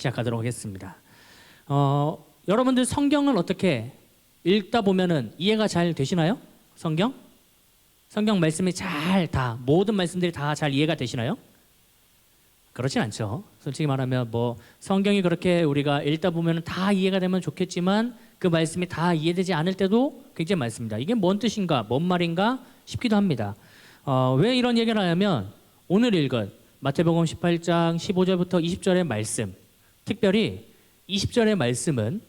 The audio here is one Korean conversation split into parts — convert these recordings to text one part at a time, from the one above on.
시작하도록 하겠습니다. 여러분들 성경을 어떻게 읽다 보면은 이해가 잘 되시나요? 성경 말씀이 모든 말씀들이 다 잘 이해가 되시나요? 그렇진 않죠. 솔직히 말하면 뭐 성경이 그렇게 우리가 읽다 보면 다 이해가 되면 좋겠지만 그 말씀이 다 이해되지 않을 때도 굉장히 많습니다. 이게 뭔 뜻인가, 뭔 말인가 싶기도 합니다. 왜 이런 얘기를 하냐면 오늘 읽은 마태복음 18장 15절부터 20절의 말씀, 특별히 20절의 말씀은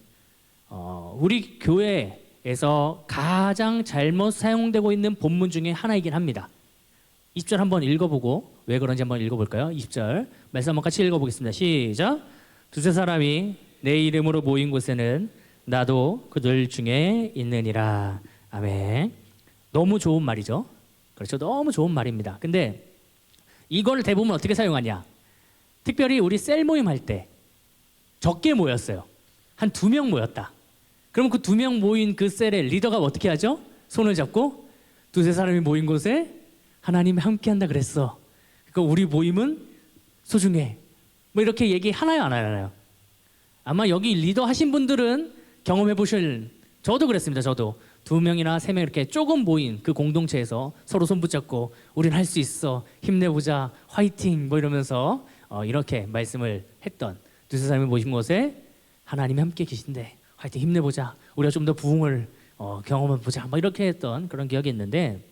우리 교회에서 가장 잘못 사용되고 있는 본문 중에 하나이긴 합니다. 20절 한번 읽어보고 왜 그런지 한번 읽어볼까요? 20절 말씀 한번 같이 읽어보겠습니다. 시작. 두세 사람이 내 이름으로 모인 곳에는 나도 그들 중에 있느니라. 아멘. 너무 좋은 말이죠. 그렇죠. 너무 좋은 말입니다. 근데 이걸 대부분 어떻게 사용하냐? 특별히 우리 셀 모임 할 때 적게 모였어요. 한 2명 모였다. 그럼 그 2명 모인 그 셀의 리더가 어떻게 하죠? 손을 잡고 두세 사람이 모인 곳에 하나님이 함께한다 그랬어. 그러니까 우리 모임은 소중해. 뭐 이렇게 얘기하나요, 안 하나요? 아마 여기 리더 하신 분들은 경험해 보실. 저도 그랬습니다. 저도 2명이나 3명 이렇게 조금 모인 그 공동체에서 서로 손 붙잡고 우린 할 수 있어, 힘내보자, 화이팅 뭐 이러면서 이렇게 말씀을 했던 두세 사람이 모신 곳에 하나님이 함께 계신데 화이팅 힘내보자, 우리가 좀 더 부흥을 경험해보자 뭐 이렇게 했던 그런 기억이 있는데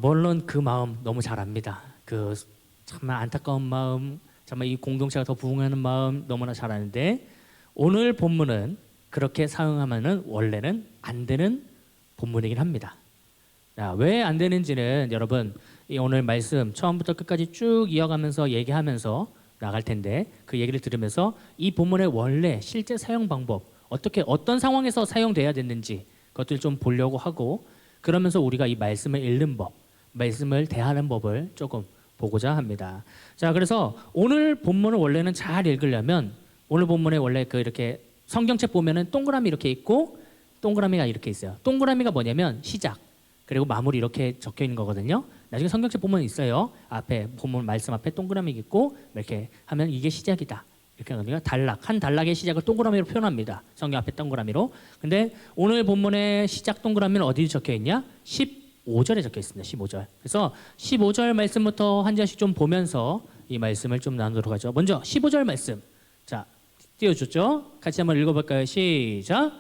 물론 그 마음 너무 잘 압니다. 그 정말 안타까운 마음, 정말 이 공동체가 더 부흥하는 마음 너무나 잘 아는데 오늘 본문은 그렇게 사용하면은 원래는 안 되는 본문이긴 합니다. 왜 안 되는지는 여러분 이 오늘 말씀 처음부터 끝까지 쭉 이어가면서 얘기하면서 나갈 텐데 그 얘기를 들으면서 이 본문의 원래 실제 사용 방법, 어떤 상황에서 사용돼야 됐는지 그것들 좀 보려고 하고, 그러면서 우리가 이 말씀을 읽는 법, 말씀을 대하는 법을 조금 보고자 합니다. 자, 그래서 오늘 본문을 원래는 잘 읽으려면 오늘 본문에 원래 이렇게 성경책 보면은 동그라미 이렇게 있고 동그라미가 이렇게 있어요. 동그라미가 뭐냐면 시작, 그리고 마무리 이렇게 적혀 있는 거거든요. 나중에 성경책 보면 있어요. 앞에 본문 말씀 앞에 동그라미 있고 이렇게 하면 이게 시작이다. 이렇게 하거든요. 한 단락의 시작을 동그라미로 표현합니다. 성경 앞에 동그라미로. 근데 오늘 본문의 시작 동그라미는 어디 적혀 있냐? 15절에 적혀 있습니다. 15절. 그래서 15절 말씀부터 한 절씩 좀 보면서 이 말씀을 좀 나누도록 하죠. 먼저 15절 말씀. 자, 띄워줬죠? 같이 한번 읽어볼까요? 시작.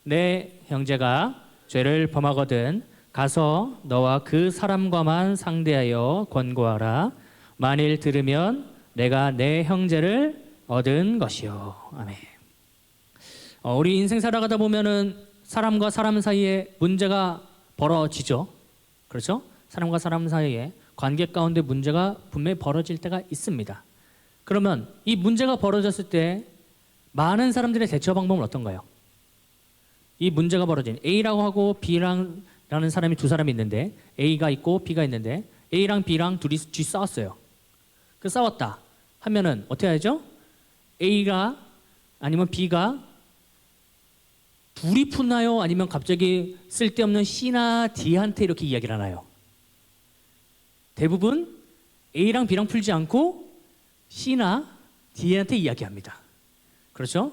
내 형제가 죄를 범하거든 가서 너와 그 사람과만 상대하여 권고하라. 만일 들으면 내가 내 형제를 얻은 것이요. 아멘. 우리 인생 살아가다 보면은 사람과 사람 사이에 문제가 벌어지죠. 그렇죠? 사람과 사람 사이에 관계 가운데 문제가 분명히 벌어질 때가 있습니다. 그러면 이 문제가 벌어졌을 때 많은 사람들의 대처 방법은 어떤가요? 이 문제가 벌어진 A라고 하고 B라는 사람이 두 사람이 있는데 A가 있고 B가 있는데 A랑 B랑 둘이 싸웠어요. 그 싸웠다 하면은 어떻게 하죠? A가 아니면 B가 둘이 푸나요? 아니면 갑자기 쓸데없는 C나 D한테 이렇게 이야기를 하나요? 대부분 A랑 B랑 풀지 않고 C나 D한테 이야기합니다. 그렇죠?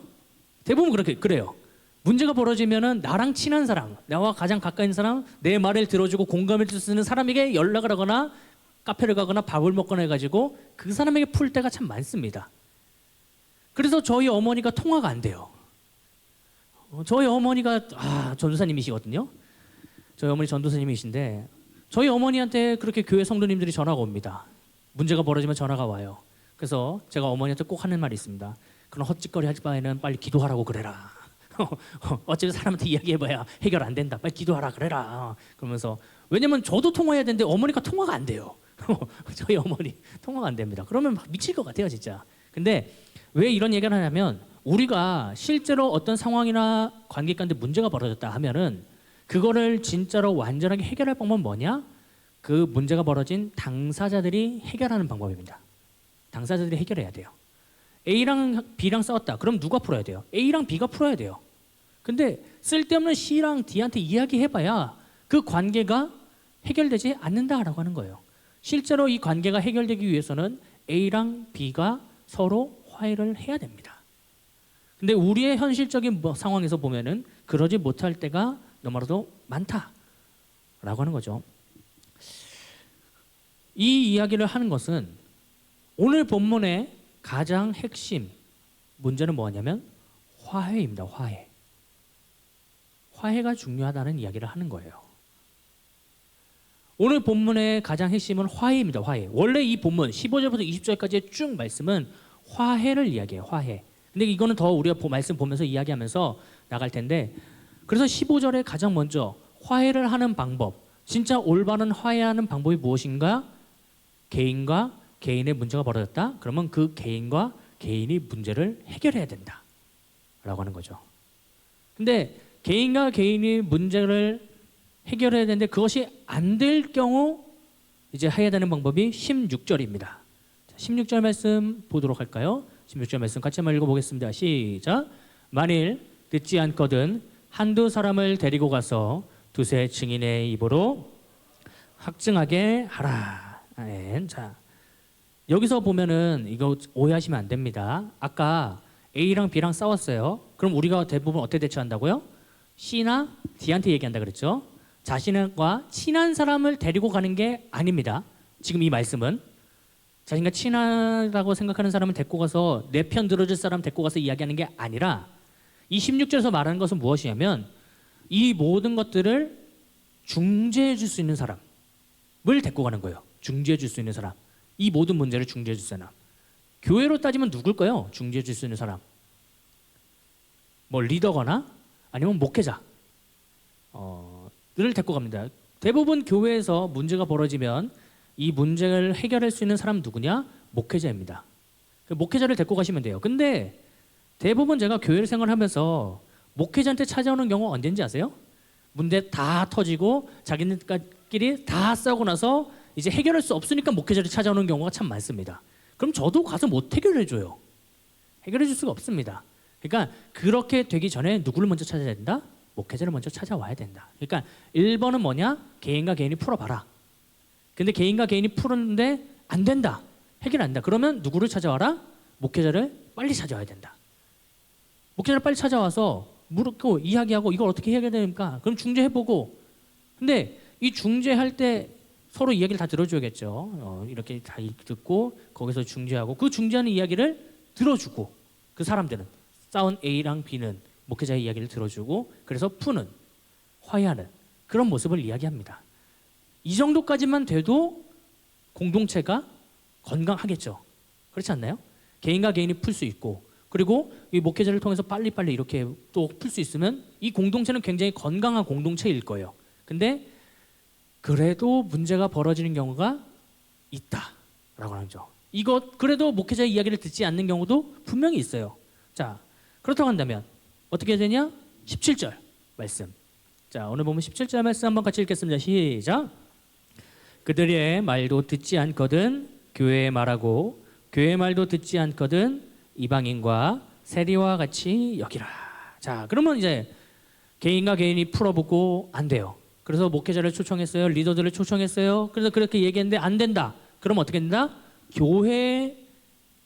대부분 그래요. 문제가 벌어지면은 나랑 친한 사람, 나와 가장 가까이 있는 사람, 내 말을 들어주고 공감해 줄 수 있는 사람에게 연락을 하거나 카페를 가거나 밥을 먹거나 해가지고 그 사람에게 풀 때가 참 많습니다. 그래서 저희 어머니가 통화가 안 돼요. 저희 어머니가 전도사님이시거든요. 저희 어머니 전도사님이신데 저희 어머니한테 그렇게 교회 성도님들이 전화가 옵니다. 문제가 벌어지면 전화가 와요. 그래서 제가 어머니한테 꼭 하는 말이 있습니다. 그런 헛짓거리 하지 바에는 빨리 기도하라고 그래라. 어차피 사람한테 이야기해봐야 해결 안 된다. 빨리 기도하라 그래라. 그러면서 왜냐면 저도 통화해야 되는데 어머니가 통화가 안 돼요. 저희 어머니 통화가 안 됩니다. 그러면 막 미칠 것 같아요 진짜. 근데 왜 이런 얘기를 하냐면 우리가 실제로 어떤 상황이나 관계 가운데 문제가 벌어졌다 하면은 그거를 진짜로 완전하게 해결할 방법은 뭐냐? 그 문제가 벌어진 당사자들이 해결하는 방법입니다. 당사자들이 해결해야 돼요. A랑 B랑 싸웠다. 그럼 누가 풀어야 돼요? A랑 B가 풀어야 돼요. 근데 쓸데없는 C랑 D한테 이야기해봐야 그 관계가 해결되지 않는다라고 하는 거예요. 실제로 이 관계가 해결되기 위해서는 A랑 B가 서로 화해를 해야 됩니다. 근데 우리의 현실적인 상황에서 보면은 그러지 못할 때가 너무나도 많다라고 하는 거죠. 이 이야기를 하는 것은 오늘 본문의 가장 핵심 문제는 뭐냐면 화해입니다. 화해. 화해가 중요하다는 이야기를 하는 거예요. 오늘 본문의 가장 핵심은 화해입니다. 화해. 원래 이 본문 15절부터 20절까지의 쭉 말씀은 화해를 이야기해요. 화해. 근데 이거는 더 우리가 말씀 보면서 이야기하면서 나갈 텐데, 그래서 15절에 가장 먼저 화해를 하는 방법, 진짜 올바른 화해하는 방법이 무엇인가? 개인과 개인의 문제가 벌어졌다? 그러면 그 개인과 개인이 문제를 해결해야 된다 라고 하는 거죠. 근데 개인과 개인이 문제를 해결해야 되는데 그것이 안 될 경우 이제 해야 되는 방법이 16절입니다. 16절 말씀 보도록 할까요? 16절 말씀 같이 한번 읽어보겠습니다. 시작. 만일 듣지 않거든 한두 사람을 데리고 가서 두세 증인의 입으로 확증하게 하라. 아멘. 자, 여기서 보면은 이거 오해하시면 안 됩니다. 아까 A랑 B랑 싸웠어요. 그럼 우리가 대부분 어떻게 대처한다고요? C나 D한테 얘기한다 그랬죠. 자신과 친한 사람을 데리고 가는 게 아닙니다. 지금 이 말씀은 자신과 친하다고 생각하는 사람을 데리고 가서 내 편 들어줄 사람 데리고 가서 이야기하는 게 아니라 이 16절에서 말하는 것은 무엇이냐면 이 모든 것들을 중재해 줄 수 있는 사람을 데리고 가는 거예요. 중재해 줄 수 있는 사람. 이 모든 문제를 중재해 줄 사람. 교회로 따지면 누굴까요? 중재해 줄 수 있는 사람. 뭐 리더거나 아니면 목회자 를 데리고 갑니다. 대부분 교회에서 문제가 벌어지면 이 문제를 해결할 수 있는 사람 누구냐? 목회자입니다. 목회자를 데리고 가시면 돼요. 근데 대부분 제가 교회를 생활하면서 목회자한테 찾아오는 경우 언제인지 아세요? 문제 다 터지고 자기네끼리 다 싸우고 나서 이제 해결할 수 없으니까 목회자를 찾아오는 경우가 참 많습니다. 그럼 저도 가서 못 해결해줘요. 해결해 줄 수가 없습니다. 그러니까 그렇게 되기 전에 누구를 먼저 찾아야 된다? 목회자를 먼저 찾아와야 된다. 그러니까 1번은 뭐냐? 개인과 개인이 풀어봐라. 근데 개인과 개인이 푸는데 안 된다. 해결 안 된다. 그러면 누구를 찾아와라? 목회자를 빨리 찾아와야 된다. 목회자를 빨리 찾아와서 물고 이야기하고 이걸 어떻게 해야 됩니까? 그럼 중재해보고. 근데 이 중재할 때 서로 이야기를 다 들어줘야겠죠. 이렇게 다 듣고 거기서 중재하고 그 중재하는 이야기를 들어주고 그 사람들은 싸운 A랑 B는 목회자의 이야기를 들어주고 그래서 푸는, 화해하는 그런 모습을 이야기합니다. 이 정도까지만 돼도 공동체가 건강하겠죠. 그렇지 않나요? 개인과 개인이 풀 수 있고 그리고 이 목회자를 통해서 빨리빨리 이렇게 또 풀 수 있으면 이 공동체는 굉장히 건강한 공동체일 거예요. 근데 그래도 문제가 벌어지는 경우가 있다라고 하죠. 이것 그래도 목회자의 이야기를 듣지 않는 경우도 분명히 있어요. 자, 그렇다고 한다면 어떻게 해야 되냐? 17절 말씀. 자, 오늘 보면 17절 말씀 한번 같이 읽겠습니다. 시작. 그들의 말도 듣지 않거든 교회의 말하고 교회의 말도 듣지 않거든 이방인과 세리와 같이 여기라. 자, 그러면 이제 개인과 개인이 풀어보고 안 돼요. 그래서 목회자를 초청했어요. 리더들을 초청했어요. 그래서 그렇게 얘기했는데 안 된다. 그럼 어떻게 된다? 교회에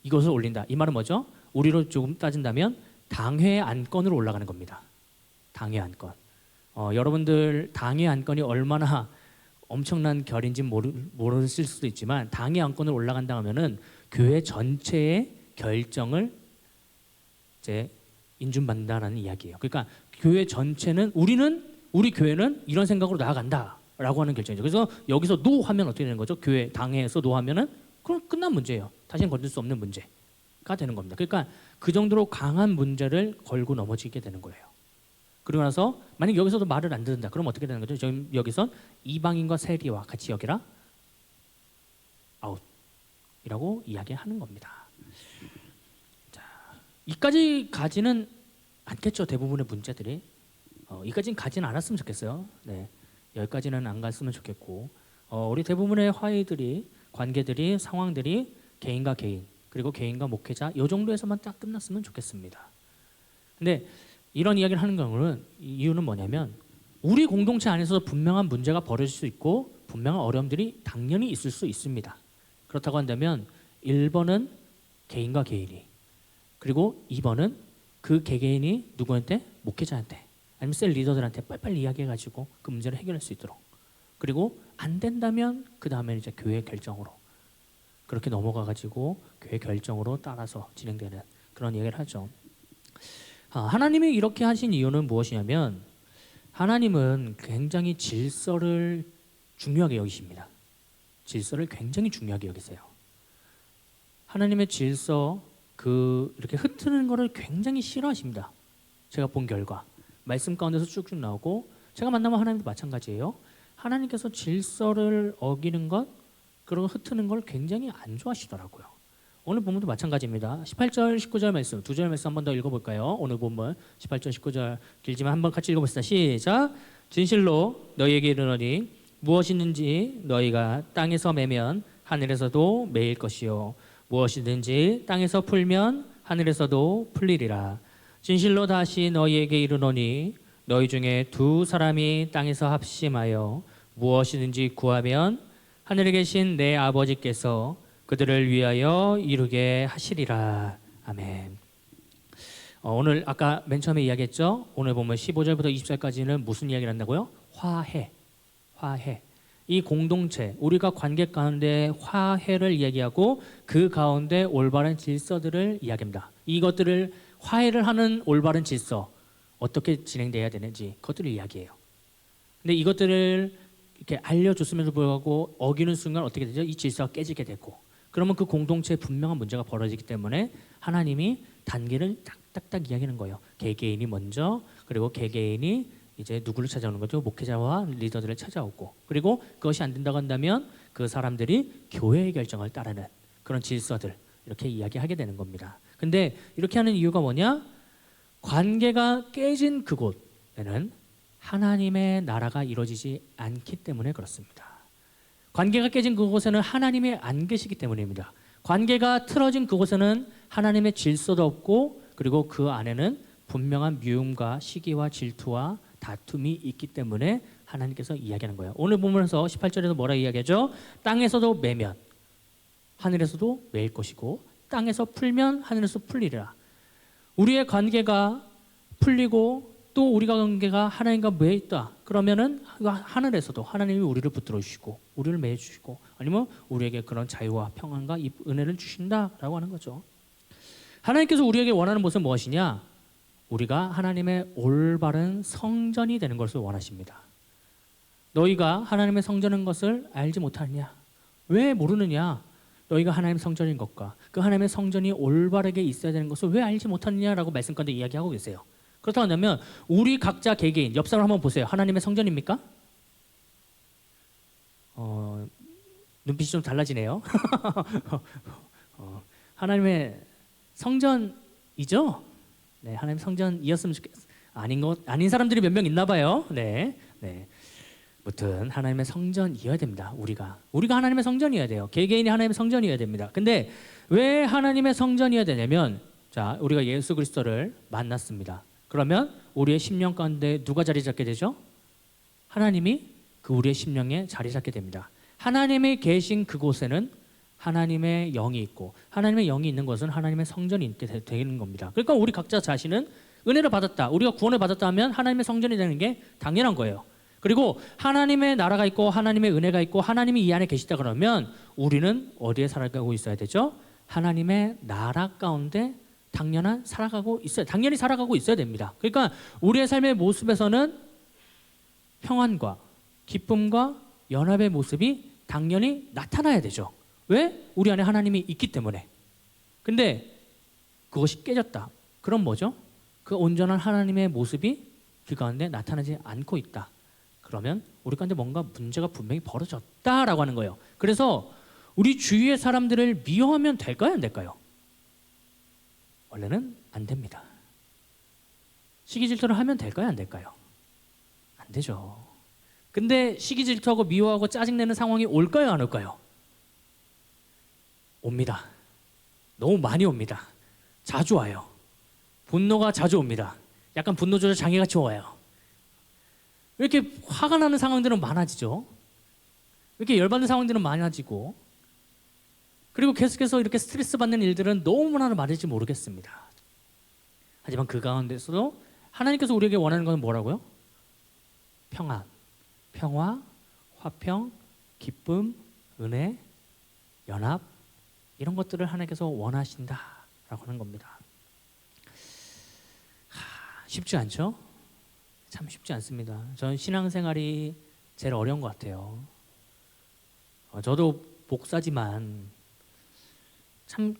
이것을 올린다. 이 말은 뭐죠? 우리로 조금 따진다면 당회 안건으로 올라가는 겁니다. 당회 안건. 여러분들 당회 안건이 얼마나 엄청난 결인지 모르실 수도 있지만 당회 안건으로 올라간다 하면은 교회 전체의 결정을 이제 인준받는다라는 이야기예요. 그러니까 교회 전체는 우리 교회는 이런 생각으로 나아간다라고 하는 결정이죠. 그래서 여기서 노 하면 어떻게 되는 거죠? 교회 당회에서 노 하면은 그럼 끝난 문제예요. 다시는 건들 수 없는 문제가 되는 겁니다. 그러니까 그 정도로 강한 문제를 걸고 넘어지게 되는 거예요. 그러고 나서 만약 여기서도 말을 안 듣는다. 그럼 어떻게 되는 거죠? 지금 여기선 이방인과 세리와 같이 여기라 아웃이라고 이야기하는 겁니다. 자, 이까지 가지는 않겠죠. 대부분의 문제들이 이까지는 가지는 않았으면 좋겠어요. 네, 여기까지는 안 갔으면 좋겠고 우리 대부분의 화해들이 관계들이 상황들이 개인과 개인 그리고 개인과 목회자 이 정도에서만 딱 끝났으면 좋겠습니다. 근데 이런 이야기를 하는 경우는 이유는 뭐냐면 우리 공동체 안에서 분명한 문제가 벌어질 수 있고 분명한 어려움들이 당연히 있을 수 있습니다. 그렇다고 한다면 1번은 개인과 개인이 그리고 2번은 그 개개인이 누구한테? 목회자한테 아니면 셀 리더들한테 빨리빨리 이야기해가지고 그 문제를 해결할 수 있도록. 그리고 안 된다면 그 다음에 이제 교회 결정으로 그렇게 넘어가가지고 교회 결정으로 따라서 진행되는 그런 얘기를 하죠. 하나님이 이렇게 하신 이유는 무엇이냐면 하나님은 굉장히 질서를 중요하게 여기십니다. 질서를 굉장히 중요하게 여기세요. 하나님의 질서 이렇게 흩트는 거를 굉장히 싫어하십니다. 제가 본 결과 말씀 가운데서 쭉쭉 나오고 제가 만나면 하나님도 마찬가지예요. 하나님께서 질서를 어기는 것 그리고 흩트는 걸 굉장히 안 좋아하시더라고요. 오늘 본문도 마찬가지입니다. 18절 19절 말씀 두 절 말씀 한 번 더 읽어볼까요? 오늘 본문 18절 19절 길지만 한번 같이 읽어봅시다. 시작. 진실로 너희에게 이르노니 무엇이든지 너희가 땅에서 매면 하늘에서도 매일 것이요 무엇이든지 땅에서 풀면 하늘에서도 풀리리라. 진실로 다시 너희에게 이르노니 너희 중에 두 사람이 땅에서 합심하여 무엇이든지 구하면 하늘에 계신 내 아버지께서 그들을 위하여 이루게 하시리라. 아멘. 오늘 아까 맨 처음에 이야기했죠. 오늘 보면 15절부터 20절까지는 무슨 이야기를 한다고요? 화해. 이 공동체, 우리가 관계 가운데 화해를 이야기하고 그 가운데 올바른 질서들을 이야기합니다. 이것들을 화해를 하는 올바른 질서 어떻게 진행돼야 되는지 그것들을 이야기해요. 근데 이것들을 이렇게 알려줬음에도 불구하고 어기는 순간 어떻게 되죠? 이 질서가 깨지게 되고 그러면 그 공동체에 분명한 문제가 벌어지기 때문에 하나님이 단계를 딱딱딱 이야기하는 거예요. 개개인이 먼저 그리고 개개인이 이제 누구를 찾아오는 거죠? 목회자와 리더들을 찾아오고 그리고 그것이 안 된다고 한다면 그 사람들이 교회의 결정을 따르는 그런 질서들 이렇게 이야기하게 되는 겁니다. 근데 이렇게 하는 이유가 뭐냐? 관계가 깨진 그곳에는 하나님의 나라가 이루어지지 않기 때문에 그렇습니다. 관계가 깨진 그곳에는 하나님이 안 계시기 때문입니다. 관계가 틀어진 그곳에는 하나님의 질서도 없고 그리고 그 안에는 분명한 미움과 시기와 질투와 다툼이 있기 때문에 하나님께서 이야기하는 거예요. 오늘 보면서 18절에서 뭐라 이야기하죠? 땅에서도 매면 하늘에서도 매일 것이고 땅에서 풀면 하늘에서 풀리리라. 우리의 관계가 풀리고 또 우리가 관계가 하나님과 매여 있다. 그러면은 하늘에서도 하나님이 우리를 붙들어 주시고 우리를 매여 주시고 아니면 우리에게 그런 자유와 평안과 은혜를 주신다라고 하는 거죠. 하나님께서 우리에게 원하는 것은 무엇이냐? 우리가 하나님의 올바른 성전이 되는 것을 원하십니다. 너희가 하나님의 성전인 것을 알지 못하느냐? 왜 모르느냐? 너희가 하나님의 성전인 것과 그 하나님의 성전이 올바르게 있어야 되는 것을 왜 알지 못하느냐라고 말씀 가운데 이야기하고 계세요. 그렇다고 한다면 우리 각자 개개인 옆 사람 한번 보세요. 하나님의 성전입니까? 눈빛이 좀 달라지네요. 하나님의 성전이죠? 네, 하나님 성전이었으면 좋겠어요. 아닌 사람들이 몇 명 있나 봐요. 네. 아무튼 하나님의 성전이어야 됩니다. 우리가 하나님의 성전이어야 돼요. 개개인이 하나님의 성전이어야 됩니다. 근데 왜 하나님의 성전이어야 되냐면 자, 우리가 예수 그리스도를 만났습니다. 그러면 우리의 심령 가운데 누가 자리 잡게 되죠? 하나님이 그 우리의 심령에 자리 잡게 됩니다. 하나님이 계신 그곳에는 하나님의 영이 있고 하나님의 영이 있는 것은 하나님의 성전이 있게 되는 겁니다. 그러니까 우리 각자 자신은 은혜를 받았다. 우리가 구원을 받았다 하면 하나님의 성전이 되는 게 당연한 거예요. 그리고 하나님의 나라가 있고 하나님의 은혜가 있고 하나님이 이 안에 계시다 그러면 우리는 어디에 살아가고 있어야 되죠? 하나님의 나라 가운데 당연히 살아가고 있어야 됩니다. 그러니까 우리의 삶의 모습에서는 평안과 기쁨과 연합의 모습이 당연히 나타나야 되죠. 왜? 우리 안에 하나님이 있기 때문에. 근데 그것이 깨졌다. 그럼 뭐죠? 그 온전한 하나님의 모습이 그 가운데 나타나지 않고 있다. 그러면 우리 가운데 뭔가 문제가 분명히 벌어졌다라고 하는 거예요. 그래서 우리 주위의 사람들을 미워하면 될까요? 안 될까요? 원래는 안 됩니다. 시기 질투를 하면 될까요? 안 될까요? 안 되죠. 근데 시기 질투하고 미워하고 짜증내는 상황이 올까요? 안 올까요? 옵니다. 너무 많이 옵니다. 자주 와요. 분노가 자주 옵니다. 약간 분노 조절 장애같이 와요. 왜 이렇게 화가 나는 상황들은 많아지죠? 왜 이렇게 열받는 상황들은 많아지고 그리고 계속해서 이렇게 스트레스 받는 일들은 너무나 많을지 모르겠습니다. 하지만 그 가운데서도 하나님께서 우리에게 원하는 것은 뭐라고요? 평안, 평화, 화평, 기쁨, 은혜, 연합, 이런 것들을 하나님께서 원하신다라고 하는 겁니다. 쉽지 않죠? 참 쉽지 않습니다. 저는 신앙생활이 제일 어려운 것 같아요. 저도 목사지만 참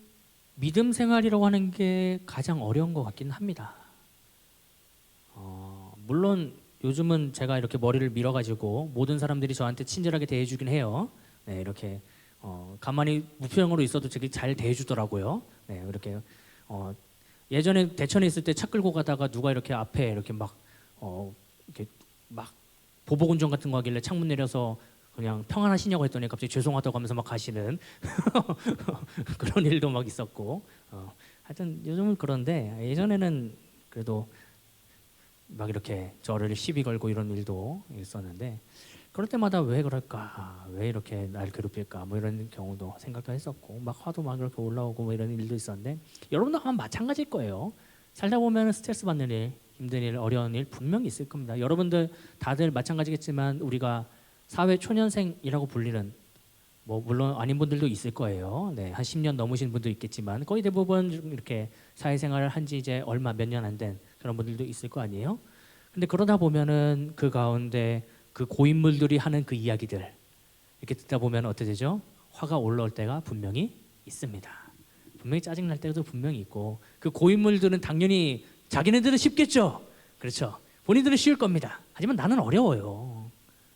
믿음 생활이라고 하는 게 가장 어려운 것 같긴 합니다. 물론 요즘은 제가 이렇게 머리를 밀어가지고 모든 사람들이 저한테 친절하게 대해주긴 해요. 네, 이렇게 가만히 무표정으로 있어도 되게 잘 대해주더라고요. 네, 이렇게 예전에 대천에 있을 때 차 끌고 가다가 누가 이렇게 앞에 이렇게 이렇게 막 보복운전 같은 거 하길래 창문 내려서 그냥 평안하시냐고 했더니 갑자기 죄송하다고 하면서 막 가시는 그런 일도 막 있었고, 하여튼 요즘은 그런데 예전에는 그래도 막 이렇게 저를 시비 걸고 이런 일도 있었는데, 그럴 때마다 왜 그럴까, 왜 이렇게 날 괴롭힐까, 뭐 이런 경우도 생각도 했었고, 막 화도 막 이렇게 올라오고 뭐 이런 일도 있었는데, 여러분도 아마 마찬가지일 거예요. 살다 보면 스트레스 받는 일, 힘든 일, 어려운 일 분명히 있을 겁니다. 여러분들 다들 마찬가지겠지만 우리가 사회 초년생이라고 불리는, 뭐 물론 아닌 분들도 있을 거예요. 네, 한 10년 넘으신 분도 있겠지만 거의 대부분 이렇게 사회생활을 한 지 이제 얼마 몇 년 안 된 그런 분들도 있을 거 아니에요. 근데 그러다 보면은 그 가운데 그 고인물들이 하는 그 이야기들 이렇게 듣다 보면 어떻게 되죠? 화가 올라올 때가 분명히 있습니다. 분명히 짜증 날 때도 분명히 있고, 그 고인물들은 당연히 자기네들은 쉽겠죠. 그렇죠. 본인들은 쉬울 겁니다. 하지만 나는 어려워요.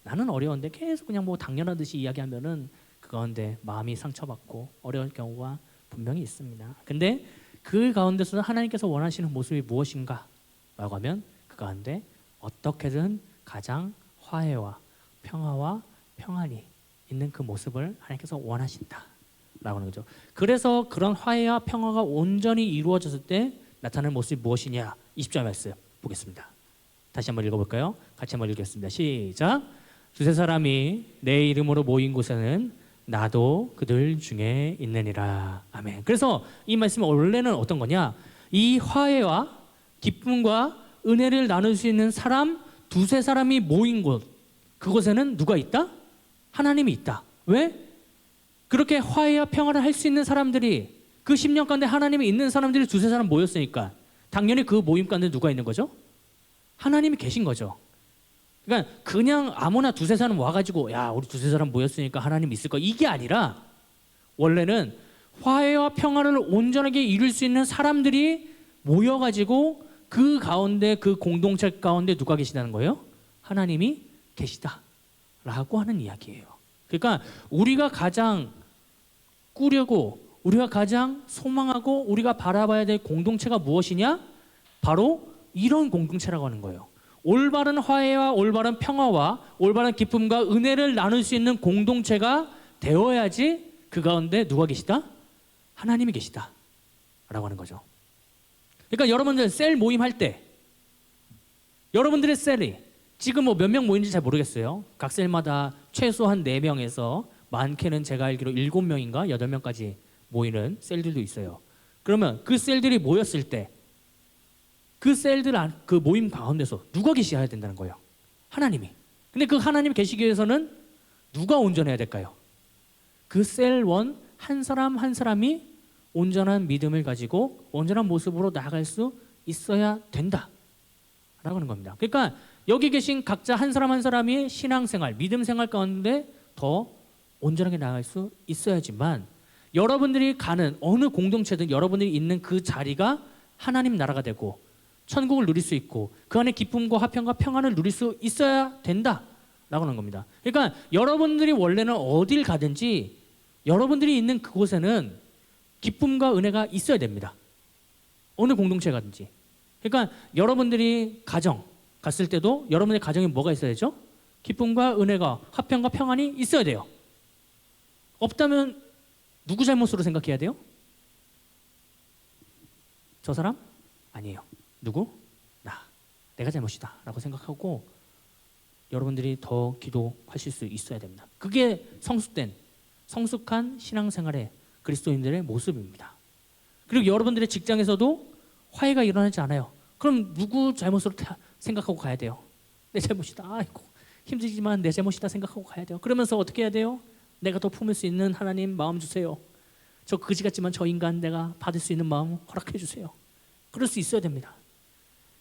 나는 어려운데 계속 그냥 뭐 당연하듯이 이야기하면은 그 가운데 마음이 상처받고 어려울 경우가 분명히 있습니다. 근데 그 가운데서 하나님께서 원하시는 모습이 무엇인가 라고 하면 그 가운데 어떻게든 가장 화해와 평화와 평안이 있는 그 모습을 하나님께서 원하신다 라고 하는 거죠. 그래서 그런 화해와 평화가 온전히 이루어졌을 때 나타나는 모습이 무엇이냐, 20절 말씀 보겠습니다. 다시 한번 읽어볼까요? 같이 한번 읽겠습니다. 시작. 두세 사람이 내 이름으로 모인 곳에는 나도 그들 중에 있느니라. 아멘. 그래서 이 말씀은 원래는 어떤 거냐, 이 화해와 기쁨과 은혜를 나눌 수 있는 사람, 두세 사람이 모인 곳, 그곳에는 누가 있다? 하나님이 있다. 왜? 그렇게 화해와 평화를 할 수 있는 사람들이, 그 10년 가운데 하나님이 있는 사람들이 두세 사람 모였으니까 당연히 그 모임 가운데 누가 있는 거죠? 하나님이 계신 거죠. 그러니까 그냥 아무나 두세 사람 와가지고 야 우리 두세 사람 모였으니까 하나님 있을 거, 이게 아니라 원래는 화해와 평화를 온전하게 이룰 수 있는 사람들이 모여가지고 그 가운데, 그 공동체 가운데 누가 계시다는 거예요? 하나님이 계시다라고 하는 이야기예요. 그러니까 우리가 가장 꾸려고, 우리가 가장 소망하고 우리가 바라봐야 될 공동체가 무엇이냐? 바로 이런 공동체라고 하는 거예요. 올바른 화해와 올바른 평화와 올바른 기쁨과 은혜를 나눌 수 있는 공동체가 되어야지 그 가운데 누가 계시다? 하나님이 계시다 라고 하는 거죠. 그러니까 여러분들 셀 모임 할 때, 여러분들의 셀이 지금 뭐 몇 명 모이는지 잘 모르겠어요. 각 셀마다 최소한 4명에서 많게는 제가 알기로 7명인가 8명까지 모이는 셀들도 있어요. 그러면 그 셀들이 모였을 때 그 셀들 그 모임 가운데서 누가 계셔야 된다는 거예요? 하나님이. 근데 그 하나님이 계시기 위해서는 누가 온전해야 될까요? 그 셀원 한 사람 한 사람이 온전한 믿음을 가지고 온전한 모습으로 나아갈 수 있어야 된다 라고 하는 겁니다. 그러니까 여기 계신 각자 한 사람 한 사람이 신앙생활, 믿음생활 가운데 더 온전하게 나아갈 수 있어야지만, 여러분들이 가는 어느 공동체든 여러분들이 있는 그 자리가 하나님 나라가 되고 천국을 누릴 수 있고 그 안에 기쁨과 화평과 평안을 누릴 수 있어야 된다라고 하는 겁니다. 그러니까 여러분들이 원래는 어딜 가든지 여러분들이 있는 그곳에는 기쁨과 은혜가 있어야 됩니다. 어느 공동체에 가든지. 그러니까 여러분들이 가정 갔을 때도 여러분의 가정에 뭐가 있어야 되죠? 기쁨과 은혜가, 화평과 평안이 있어야 돼요. 없다면 누구 잘못으로 생각해야 돼요? 저 사람? 아니에요. 누구? 나. 내가 잘못이다 라고 생각하고 여러분들이 더 기도하실 수 있어야 됩니다. 그게 성숙한 신앙생활의 그리스도인들의 모습입니다. 그리고 여러분들의 직장에서도 화해가 일어나지 않아요. 그럼 누구 잘못으로 생각하고 가야 돼요? 내 잘못이다. 아이고 힘들지만 내 잘못이다 생각하고 가야 돼요. 그러면서 어떻게 해야 돼요? 내가 더 품을 수 있는 하나님 마음 주세요. 저 그지 같지만 저 인간 내가 받을 수 있는 마음 허락해 주세요. 그럴 수 있어야 됩니다.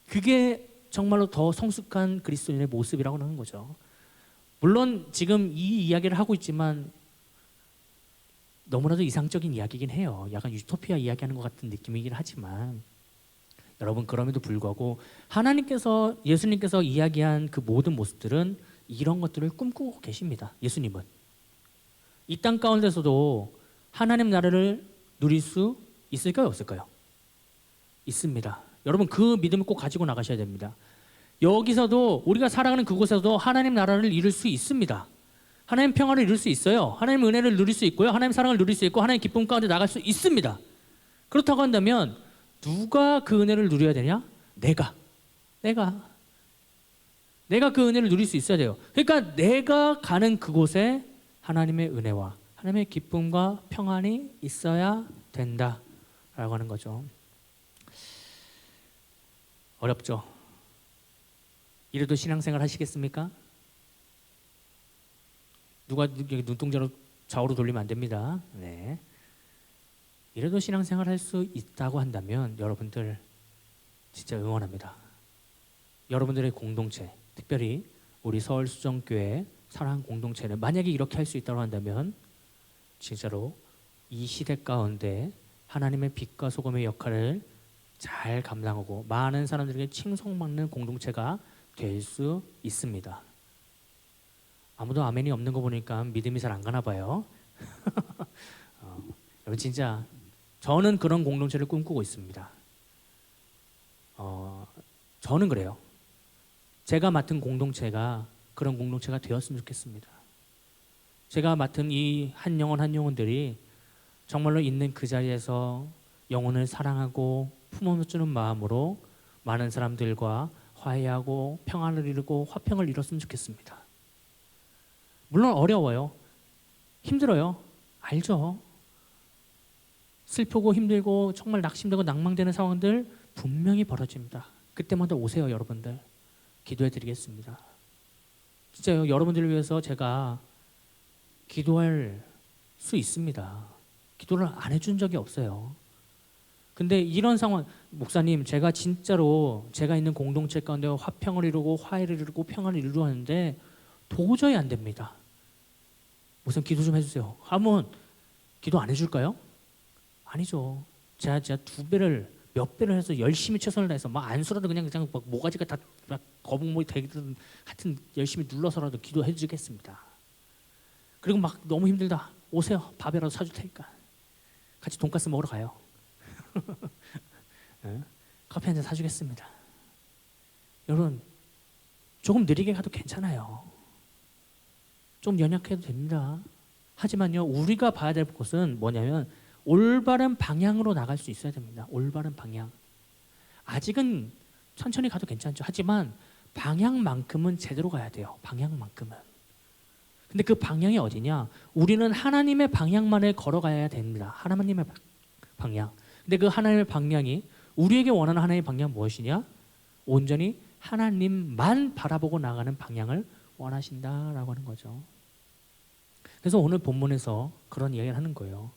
그게 정말로 더 성숙한 그리스도인의 모습이라고 하는 거죠. 물론 지금 이 이야기를 하고 있지만 너무나도 이상적인 이야기이긴 해요. 약간 유토피아 이야기하는 것 같은 느낌이긴 하지만 여러분 그럼에도 불구하고 하나님께서 예수님께서 이야기한 그 모든 모습들은 이런 것들을 꿈꾸고 계십니다. 예수님은 이 땅 가운데서도 하나님 나라를 누릴 수 있을까요? 없을까요? 있습니다. 여러분 그 믿음을 꼭 가지고 나가셔야 됩니다. 여기서도 우리가 살아가는 그곳에서도 하나님 나라를 이룰 수 있습니다. 하나님 평화를 이룰 수 있어요. 하나님 은혜를 누릴 수 있고요. 하나님 사랑을 누릴 수 있고 하나님 기쁨 가운데 나갈 수 있습니다. 그렇다고 한다면 누가 그 은혜를 누려야 되냐? 내가 그 은혜를 누릴 수 있어야 돼요. 그러니까 내가 가는 그곳에 하나님의 은혜와 하나님의 기쁨과 평안이 있어야 된다라고 하는 거죠. 어렵죠? 이래도 신앙생활 하시겠습니까? 누가 눈동자로 좌우로 돌리면 안 됩니다. 네. 이래도 신앙생활 할 수 있다고 한다면 여러분들 진짜 응원합니다. 여러분들의 공동체, 특별히 우리 서울수정교회 사랑 공동체는 만약에 이렇게 할 수 있다고 한다면 진짜로 이 시대 가운데 하나님의 빛과 소금의 역할을 잘 감당하고 많은 사람들에게 칭송받는 공동체가 될 수 있습니다. 아무도 아멘이 없는 거 보니까 믿음이 잘 안 가나 봐요. 여러분 진짜 저는 그런 공동체를 꿈꾸고 있습니다. 저는 그래요. 제가 맡은 공동체가 그런 공동체가 되었으면 좋겠습니다. 제가 맡은 이 한 영혼들이 정말로 있는 그 자리에서 영혼을 사랑하고 품어주는 마음으로 많은 사람들과 화해하고 평안을 이루고 화평을 이뤘으면 좋겠습니다. 물론 어려워요. 힘들어요. 알죠. 슬프고 힘들고 정말 낙심되고 낭망되는 상황들 분명히 벌어집니다. 그때마다 오세요, 여러분들. 기도해 드리겠습니다. 진짜요. 여러분들을 위해서 제가 기도할 수 있습니다. 기도를 안 해준 적이 없어요. 근데 이런 상황, 목사님, 제가 진짜로 제가 있는 공동체 가운데 화평을 이루고 화해를 이루고 평안을 이루었는데 도저히 안 됩니다. 무슨 기도 좀 해주세요. 하면 기도 안 해줄까요? 아니죠. 제가 두 배를 몇 배를 해서 열심히 최선을 다해서 막 안수라도 그냥 막 모가지가 다 거북목이 되든 하여튼 열심히 눌러서라도 기도해 주겠습니다. 그리고 막 너무 힘들다. 오세요. 밥이라도 사줄 테니까. 같이 돈가스 먹으러 가요. 커피 한 잔 사주겠습니다. 여러분 조금 느리게 가도 괜찮아요. 좀 연약해도 됩니다. 하지만요 우리가 봐야 될 것은 뭐냐면 올바른 방향으로 나갈 수 있어야 됩니다. 올바른 방향. 아직은 천천히 가도 괜찮죠. 하지만 방향만큼은 제대로 가야 돼요. 방향만큼은. 근데 그 방향이 어디냐? 우리는 하나님의 방향만을 걸어가야 됩니다. 하나님의 방향. 근데 그 하나님의 방향이 우리에게 원하는 하나님의 방향은 무엇이냐? 온전히 하나님만 바라보고 나가는 방향을 원하신다라고 하는 거죠. 그래서 오늘 본문에서 그런 이야기를 하는 거예요.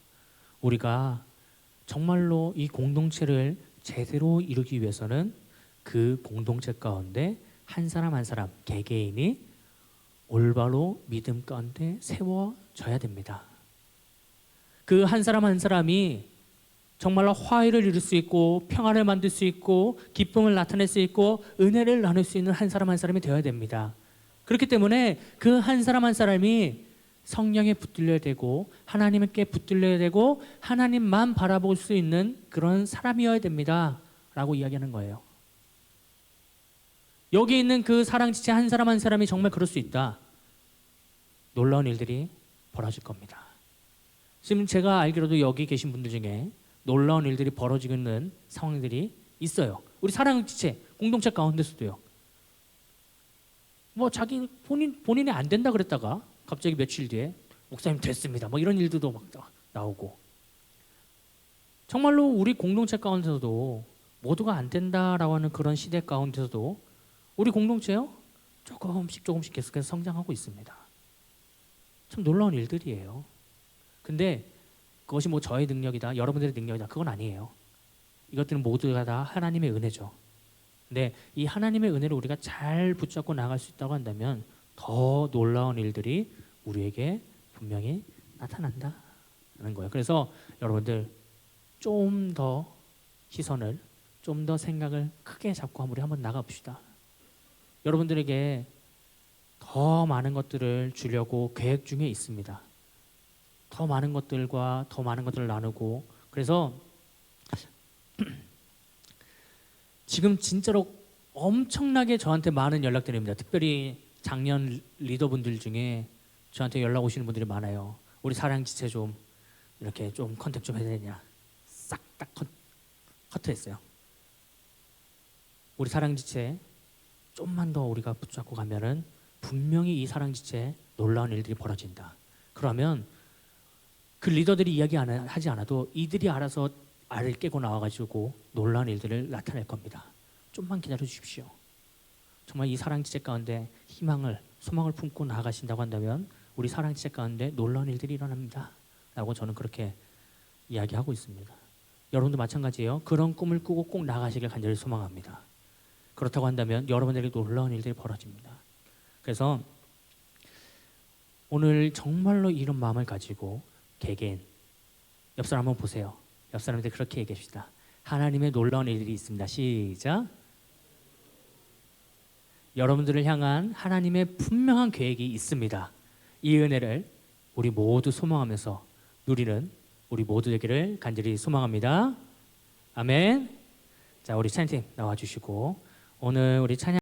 우리가 정말로 이 공동체를 제대로 이루기 위해서는 그 공동체 가운데 한 사람 한 사람 개개인이 올바로 믿음 가운데 세워져야 됩니다. 그 한 사람 한 사람이 정말로 화해를 이룰 수 있고 평안을 만들 수 있고 기쁨을 나타낼 수 있고 은혜를 나눌 수 있는 한 사람이 되어야 됩니다. 그렇기 때문에 그 한 사람 한 사람이 성령에 붙들려야 되고 하나님께 붙들려야 되고 하나님만 바라볼 수 있는 그런 사람이어야 됩니다 라고 이야기하는 거예요. 여기 있는 그 사랑지체 한 사람 한 사람이 정말 그럴 수 있다. 놀라운 일들이 벌어질 겁니다. 지금 제가 알기로도 여기 계신 분들 중에 놀라운 일들이 벌어지고 있는 상황들이 있어요. 우리 사랑지체 공동체 가운데서도요. 뭐 자기 본인이 안 된다 그랬다가 갑자기 며칠 뒤에 목사님 됐습니다. 뭐 이런 일들도 막 나오고 정말로 우리 공동체 가운데서도 모두가 안 된다라고 하는 그런 시대 가운데서도 우리 공동체요 조금씩 계속해서 성장하고 있습니다. 참 놀라운 일들이에요. 근데 그것이 뭐 저의 능력이다, 여러분들의 능력이다, 그건 아니에요. 이것들은 모두가 다 하나님의 은혜죠. 근데 이 하나님의 은혜를 우리가 잘 붙잡고 나갈 수 있다고 한다면 더 놀라운 일들이 우리에게 분명히 나타난다는 거예요. 그래서 여러분들 좀 더 시선을, 좀 더 생각을 크게 잡고 우리 한번 나가봅시다. 여러분들에게 더 많은 것들을 주려고 계획 중에 있습니다. 더 많은 것들과 더 많은 것들을 나누고, 그래서 지금 진짜로 엄청나게 저한테 많은 연락들이 옵니다. 특별히 작년 리더분들 중에 저한테 연락 오시는 분들이 많아요. 우리 사랑지체 좀 이렇게 좀 컨택 좀 해야 되냐. 싹 다 커트했어요. 우리 사랑지체 좀만 더 우리가 붙잡고 가면은 분명히 이 사랑지체에 놀라운 일들이 벌어진다. 그러면 그 리더들이 하지 않아도 이들이 알아서 알을 깨고 나와가지고 놀라운 일들을 나타낼 겁니다. 좀만 기다려 주십시오. 정말 이 사랑지체 가운데 희망을, 소망을 품고 나아가신다고 한다면 우리 사랑지체 가운데 놀라운 일들이 일어납니다. 라고 저는 그렇게 이야기하고 있습니다. 여러분도 마찬가지예요. 그런 꿈을 꾸고 꼭 나가시길 간절히 소망합니다. 그렇다고 한다면 여러분에게 놀라운 일들이 벌어집니다. 그래서 오늘 정말로 이런 마음을 가지고 개개인 옆 사람 한번 보세요. 옆 사람한테 그렇게 얘기합시다. 하나님의 놀라운 일들이 있습니다. 시작. 여러분들을 향한 하나님의 분명한 계획이 있습니다. 이 은혜를 우리 모두 소망하면서 누리는 우리 모두 되기를 간절히 소망합니다. 아멘. 자, 우리 찬양팀 나와주시고 오늘 우리 찬양